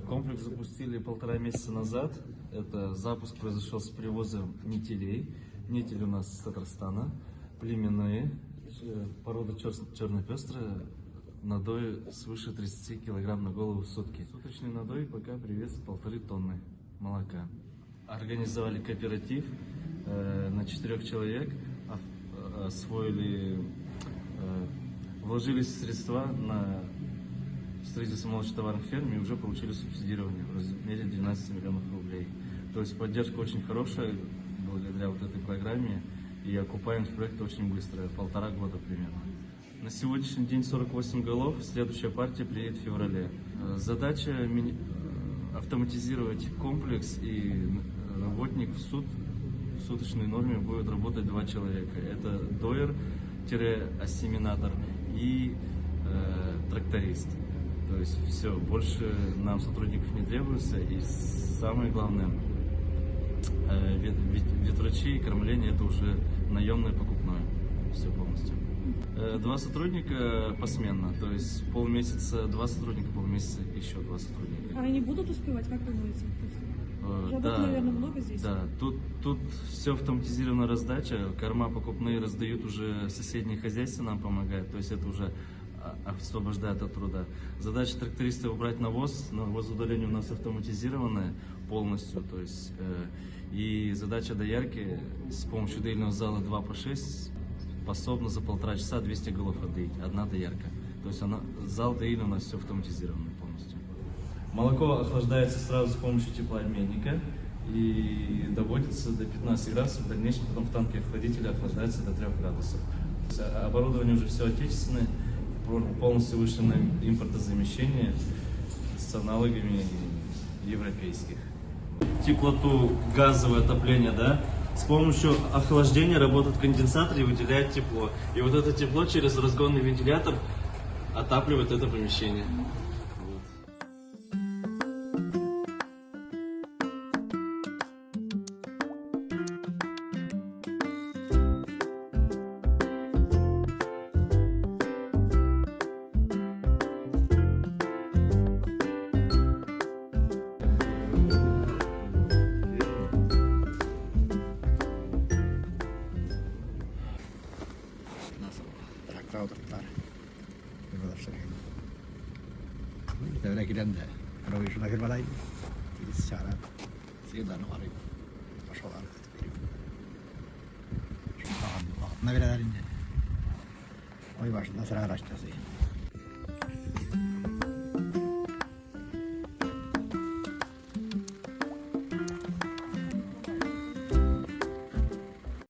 Комплекс запустили 1,5 месяца назад. Это запуск произошел с привозом нетелей. Нетели у нас с Татарстана, племенные, порода черно-пестрая, надой свыше 30 килограмм на голову в сутки. Суточный надой пока привез 1,5 тонны молока. Организовали кооператив на 4 человек, освоили, вложились средства на строительство молочно-товарных ферм и уже получили субсидирование в размере 12 миллионов рублей. То есть поддержка очень хорошая благодаря вот этой программе, и окупаемость проекта очень быстрая, 1,5 года примерно. На сегодняшний день 48 голов, следующая партия приедет в феврале. Задача автоматизировать комплекс, и работник в суточной норме будет работать 2 человека. Это доер-ассиминатор и тракторист. То есть все, больше нам сотрудников не требуется, и самое главное, ветврачи и кормление — это уже наемное, покупное, все полностью. 2 сотрудника посменно, то есть полмесяца 2 сотрудника, полмесяца еще 2 сотрудника. А они будут успевать, как думаете? Работы, Да, наверное, много здесь? Да, тут все автоматизированная раздача, корма покупные раздают уже соседние хозяйства, нам помогают, то есть это уже освобождает от труда. Задача тракториста — убрать навоз. Навозудаление у нас автоматизированное полностью. То есть, и задача доярки с помощью доильного зала 2 по 6 способна за 1,5 часа 200 голов отдоить. Одна доярка. То есть зал доильный у нас все автоматизировано полностью. Молоко охлаждается сразу с помощью теплообменника и доводится до 15 градусов. В дальнейшем потом в танке охладителя охлаждается до 3 градусов. Оборудование уже все отечественное. Полностью вышли на импортозамещение с аналогами европейских. Теплоту, газовое отопление, да? С помощью охлаждения работает конденсатор и выделяет тепло. И вот это тепло через разгонный вентилятор отапливает это помещение. Rautattar Yuvadassa Täydelläkin Roisuna Hirvalai Saada Sieltä nuori Pasolan Mä vedän Oi vasta sairastasi